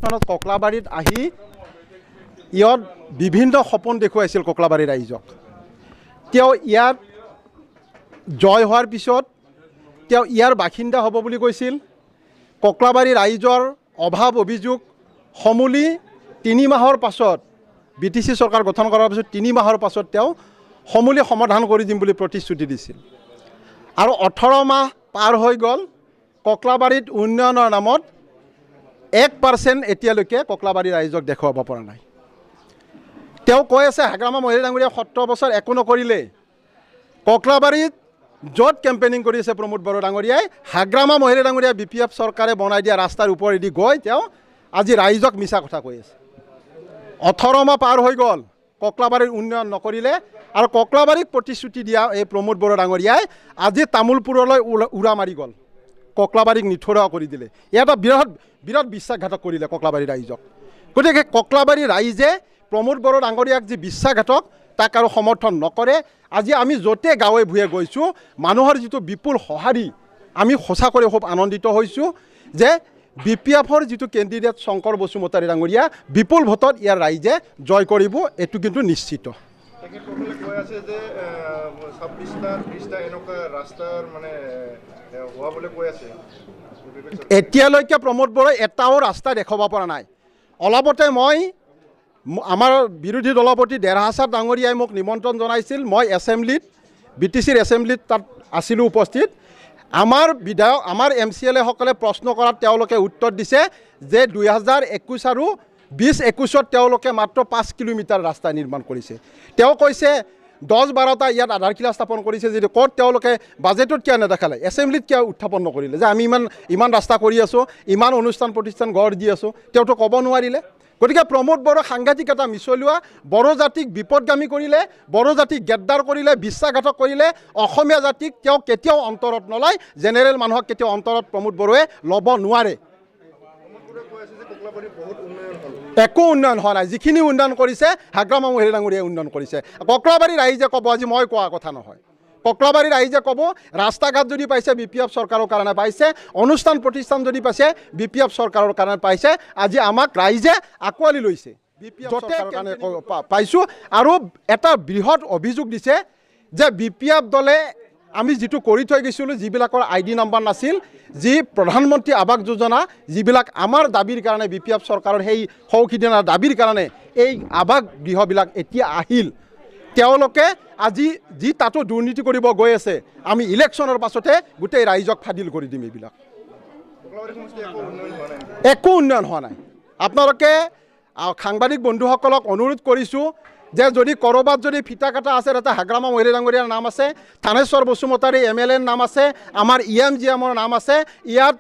স্থানত ককলাবাৰীত আহি ইয়াত বিভিন্ন সপোন দেখুৱাইছিল ককলাবাৰী ৰাইজক। তেওঁ ইয়াত জয় হোৱাৰ পিছত তেওঁ ইয়াৰ বাসিন্দা হ'ব বুলি কৈছিল। ককলাবাৰী ৰাইজৰ অভাৱ অভিযোগ সমূলি 3 মাহৰ পাছত BTC চৰকাৰ গঠন কৰাৰ পিছত 3 মাহৰ পাছত তেওঁ সমূলি সমাধান কৰি দিম বুলি প্ৰতিশ্ৰুতি দিছিল। আৰু 18 মাহ পাৰ হৈ গ'ল, ককলাবাৰীত উন্নয়নৰ নামত 1% এতিয়ালৈকে ককলাবাৰী ৰাইজক দেখুৱাব পৰা নাই। তেওঁ কৈ আছে হাগ্ৰামা মহিলা ডাঙৰীয়া 17 বছৰ একো নকৰিলে। ককলাবাৰীত য'ত কেম্পেইনিং কৰি আছে প্ৰমোদ বড়ো ডাঙৰীয়াই, হাগ্ৰামা মহিলা ডাঙৰীয়া BPF চৰকাৰে বনাই দিয়া ৰাস্তাৰ ওপৰেদি গৈ তেওঁ আজি ৰাইজক মিছা কথা কৈ আছে। 18 মাহ পাৰ হৈ গ'ল, ককলাবাৰীৰ উন্নয়ন নকৰিলে। আৰু ককলাবাৰীক প্ৰতিশ্ৰুতি দিয়া এই প্ৰমোদ বড়ো ডাঙৰীয়াই আজি তামোলপুৰলৈ উৰা মাৰি গ'ল, ককলাবাৰীক নিথৰুৱা কৰি দিলে। এটা বিৰাট বিশ্বাসঘাতক কৰিলে ককলাবাৰী ৰাইজক। গতিকে ককলাবাৰী ৰাইজে প্ৰমোদ বড়ো ডাঙৰীয়াক যি বিশ্বাসঘাতক তাক আৰু সমৰ্থন নকৰে। আজি আমি য'তে গাঁৱে ভূঞে গৈছোঁ, মানুহৰ যিটো বিপুল সঁহাৰি, আমি সঁচাকৈ খুব আনন্দিত হৈছোঁ যে BPFৰ যিটো কেণ্ডিডেট শংকৰ বসুমতাৰী ডাঙৰীয়া বিপুল ভোটত ইয়াৰ ৰাইজে জয় কৰিব, এইটো কিন্তু নিশ্চিত। এতিয়ালৈকে প্ৰমোদ বড়োই এটাও ৰাস্তা দেখুৱাব পৰা নাই। অলপতে মই আমাৰ বিৰোধী দলপতি ডেৰহাছাৰ ডাঙৰীয়াই মোক নিমন্ত্ৰণ জনাইছিল। মই এছেম্বলিত BTCৰ এছেম্বলিত তাত আছিলোঁ উপস্থিত। আমাৰ বিধায়ক আমাৰ MCLA সকলে প্ৰশ্ন কৰাত তেওঁলোকে উত্তৰ দিছে যে 2021 আৰু 2021 তেওঁলোকে মাত্ৰ 5 কিলোমিটাৰ ৰাস্তা নিৰ্মাণ কৰিছে। তেওঁ কৈছে 10-12টা ইয়াত আধাৰশিলা স্থাপন কৰিছে, যদি ক'ত তেওঁলোকে বাজেটত কিয় নেদেখালে, এছেম্বলিত কিয় উত্থাপন নকৰিলে যে আমি ইমান ৰাস্তা কৰি আছোঁ, ইমান অনুষ্ঠান প্ৰতিষ্ঠান গঢ় দি আছোঁ, তেওঁতো ক'ব নোৱাৰিলে। গতিকে প্ৰমোদ বড়ো সাংঘাতিক এটা মিছলীয়া, বড়ো জাতিক বিপদগামী কৰিলে, বড়ো জাতিক গেদ্দাৰ কৰিলে, বিশ্বাসঘাতক কৰিলে। অসমীয়া জাতিক তেওঁ কেতিয়াও অন্তৰত নলয়, জেনেৰেল মানুহক কেতিয়াও অন্তৰত প্ৰমোদ বড়োৱে ল'ব নোৱাৰে। একো উন্নয়ন হোৱা নাই। যিখিনি উন্নয়ন কৰিছে হাগ্ৰামা মহিলা ডাঙৰীয়াই উন্নয়ন কৰিছে। ককলাবাৰী ৰাইজে ক'ব, আজি মই কোৱা কথা নহয়, ককলাবাৰী ৰাইজে ক'ব ৰাস্তা ঘাট যদি পাইছে BPF চৰকাৰৰ কাৰণে পাইছে, অনুষ্ঠান প্ৰতিষ্ঠান যদি পাইছে BPF চৰকাৰৰ কাৰণে পাইছে। আজি আমাক ৰাইজে আঁকোৱালি লৈছে, BPF চৰকাৰৰ কাৰণে পাইছোঁ। আৰু এটা বৃহৎ অভিযোগ দিছে যে BPF দলে আমি যিটো কৰি থৈ গৈছিলোঁ, যিবিলাকৰ ID নাম্বাৰ নাছিল, যি প্ৰধানমন্ত্ৰী আৱাস যোজনা, যিবিলাক আমাৰ দাবীৰ কাৰণে BPF চৰকাৰৰ সেই সৌখিদিনাৰ দাবীৰ কাৰণে এই আৱাস গৃহবিলাক এতিয়া আহিল, তেওঁলোকে আজি যি তাতো দুৰ্নীতি কৰিব গৈ আছে, আমি ইলেকশ্যনৰ পাছতে গোটেই ৰাইজক ফাদিল কৰি দিম। এইবিলাক একো উন্নয়ন হোৱা নাই। আপোনালোকে সাংবাদিক বন্ধুসকলক অনুৰোধ কৰিছোঁ যে যদি ক'ৰবাত যদি ফিটা কাটা আছে, তাতে হাগ্ৰামা মহিলা ডাঙৰীয়াৰ নাম আছে, থানেশ্বৰ বসুমতাৰী MLAৰ নাম আছে, আমাৰ EMGMৰ নাম আছে। ইয়াত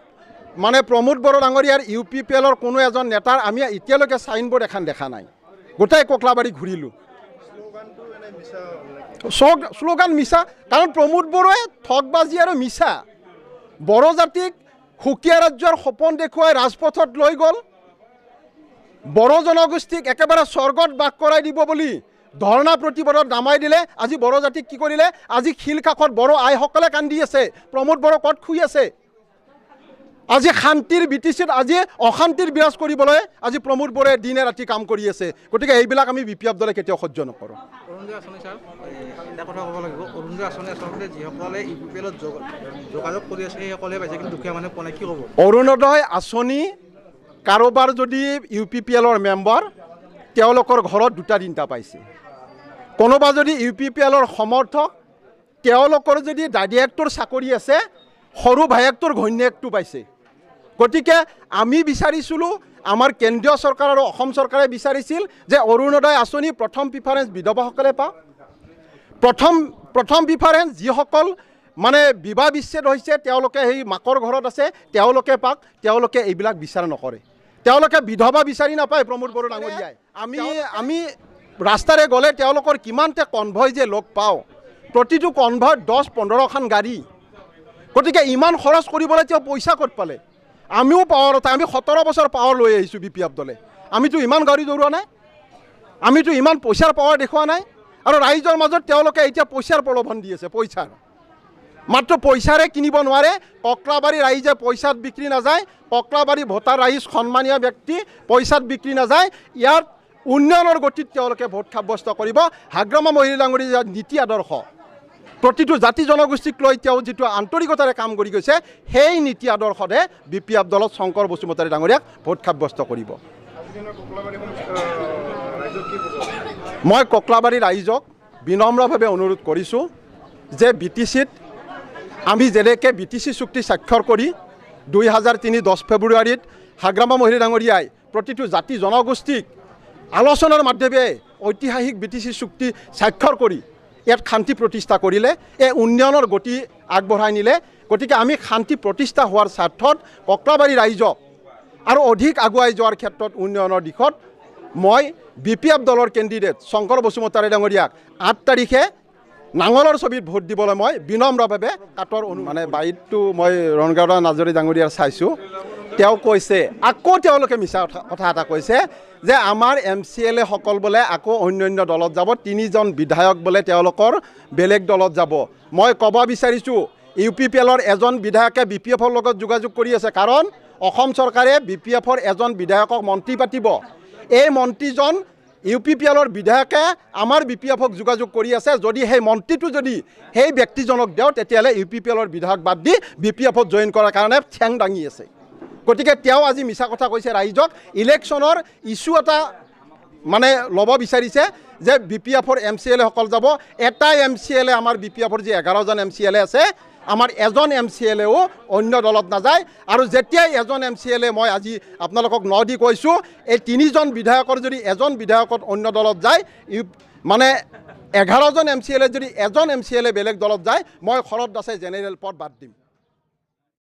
মানে প্ৰমোদ বড়ো ডাঙৰীয়াৰ UPPLৰ কোনো এজন নেতাৰ আমি এতিয়ালৈকে চাইনবোৰ্ড এখন দেখা নাই। গোটেই ককলাবাৰী ঘূৰিলোঁ, শ্লোগান মিছা। কাৰণ প্ৰমোদ বড়োৱে ঠগবাজি আৰু মিছা বড়ো জাতিক সুকীয়া ৰাজ্যৰ সপোন দেখুৱাই ৰাজপথত লৈ গ'ল। বড়ো জনগোষ্ঠীক একেবাৰে স্বৰ্গত বাস কৰাই দিব বুলি ধৰ্ণা প্ৰতিবাদত নামাই দিলে। আজি বড়ো জাতিক কি কৰিলে? আজি শিল কাষত বড়ো আইসকলে কান্দি আছে, প্ৰমোদ বড়ো ক'ত শুই আছে। আজি শান্তিৰ BTCত আজি অশান্তিৰ বিৰাজ কৰিবলৈ আজি প্ৰমোদ বড়োৱে দিনে ৰাতি কাম কৰি আছে। গতিকে এইবিলাক আমি BPF দলে কেতিয়াও সহ্য নকৰোঁ। অৰুণোদয় আঁচনি কাৰোবাৰ যদি UPPLৰ মেম্বাৰ, তেওঁলোকৰ ঘৰত 2-3টা পাইছে। কোনোবা যদি UPPLৰ সমৰ্থক, তেওঁলোকৰ যদি দাদিয়েকটোৰ চাকৰি আছে, সৰু ভায়েকটোৰ ঘৈণীয়েকটো পাইছে। গতিকে আমি বিচাৰিছিলোঁ, আমাৰ কেন্দ্ৰীয় চৰকাৰ আৰু অসম চৰকাৰে বিচাৰিছিল যে অৰুণোদয় আঁচনি প্ৰথম প্ৰিফাৰেঞ্চ বিধৱাসকলে পাওক। প্ৰথম প্ৰিফাৰেঞ্চ যিসকল মানে বিবাহ বিচ্ছেদ হৈছে, তেওঁলোকে সেই মাকৰ ঘৰত আছে, তেওঁলোকে পাওক। তেওঁলোকে এইবিলাক বিচাৰ নকৰে, তেওঁলোকে বিধৱা বিচাৰি নাপায়। প্ৰমোদ বড়ো ডাঙৰীয়াই আমি ৰাস্তাৰে গ'লে তেওঁলোকৰ কিমানটা কনভয় যে লগ পাওঁ, প্ৰতিটো কনভয়ত 10-15খন গাড়ী। গতিকে ইমান খৰচ কৰিবলৈ তেওঁ পইচা ক'ত পালে? আমিও পাৱাৰত, আমি 17 বছৰ পাৱাৰ লৈ আহিছোঁ BPF দলে। আমিতো ইমান গাড়ী দৌৰোৱা নাই, আমিতো ইমান পইচাৰ পাৱাৰ দেখুওৱা নাই। আৰু ৰাইজৰ মাজত তেওঁলোকে এতিয়া পইচাৰ প্ৰলোভন দি আছে, পইচাৰ। মাত্ৰ পইচাৰে কিনিব নোৱাৰে। ককলাবাৰী ৰাইজে পইচাত বিক্ৰী নাযায়। ককলাবাৰী ভোটাৰ ৰাইজ সন্মানীয় ব্যক্তি, পইচাত বিক্ৰী নাযায়। ইয়াত উন্নয়নৰ গতিত তেওঁলোকে ভোট সাব্যস্ত কৰিব। হাগ্ৰামা মহিলা ডাঙৰীয়াৰ নীতি আদৰ্শ, প্ৰতিটো জাতি জনগোষ্ঠীক লৈ তেওঁ যিটো আন্তৰিকতাৰে কাম কৰি গৈছে, সেই নীতি আদৰ্শৰে BPF দলত শংকৰ বসুমতাৰী ডাঙৰীয়াক ভোট সাব্যস্ত কৰিব। মই ককলাবাৰী ৰাইজক বিনম্ৰভাৱে অনুৰোধ কৰিছোঁ যে BTCত আমি যেনেকৈ BTC চুক্তি স্বাক্ষৰ কৰি 2003 10 ফেব্ৰুৱাৰীত হাগ্ৰামা মহিলা ডাঙৰীয়াই প্ৰতিটো জাতি জনগোষ্ঠীক আলোচনাৰ মাধ্যমেৰে ঐতিহাসিক BTC চুক্তি স্বাক্ষৰ কৰি ইয়াত শান্তি প্ৰতিষ্ঠা কৰিলে, এই উন্নয়নৰ গতি আগবঢ়াই নিলে। গতিকে আমি শান্তি প্ৰতিষ্ঠা হোৱাৰ স্বাৰ্থত ককলাবাৰী ৰাইজক আৰু অধিক আগুৱাই যোৱাৰ ক্ষেত্ৰত উন্নয়নৰ দিশত মই BPF দলৰ কেণ্ডিডেট শংকৰ বসুমতাৰী ডাঙৰীয়াক 8 তাৰিখে নাঙলৰ ছবিত ভোট দিবলৈ মই বিনম্ৰভাৱে কাটৰ মানে বাইকটো মই ৰণগাঁও নাজৰী ডাঙৰীয়াৰ চাইছোঁ। তেওঁ কৈছে, আকৌ তেওঁলোকে মিছা কথা এটা কৈছে যে আমাৰ MCLA সকল বোলে আকৌ অন্য দলত যাব, 3জন বিধায়ক বোলে তেওঁলোকৰ বেলেগ দলত যাব। মই ক'ব বিচাৰিছোঁ UPPLৰ এজন বিধায়কে BPFৰ লগত যোগাযোগ কৰি আছে, কাৰণ অসম চৰকাৰে BPFৰ এজন বিধায়কক মন্ত্ৰী পাতিব। এই মন্ত্ৰীজন UPPLৰ বিধায়কে আমাৰ BPFক যোগাযোগ কৰি আছে। যদি সেই মন্ত্ৰীটো যদি সেই ব্যক্তিজনক দিওঁ, তেতিয়াহ'লে UPPLৰ বিধায়ক বাদ দি BPFত জইন কৰাৰ কাৰণে ঠেং দাঙি আছে। গতিকে তেওঁ আজি মিছা কথা কৈছে। ৰাইজক ইলেকশ্যনৰ ইছ্যু এটা মানে ল'ব বিচাৰিছে যে BPFৰ MCLA সকল যাব। এটাই MCLA আমাৰ BPFৰ যি 11জন MCLA আছে, আমাৰ এজন MCLAও অন্য দলত নাযায়। আৰু যেতিয়াই এজন MCLA, মই আজি আপোনালোকক দি কৈছোঁ, এই 3জন বিধায়কৰ যদি এজন বিধায়কত অন্য দলত যায়, মানে 11জন MCLA যদি এজন MCLA বেলেগ দলত যায়, মই শৰৎ দাসে জেনেৰেল পদ বাদ দিম।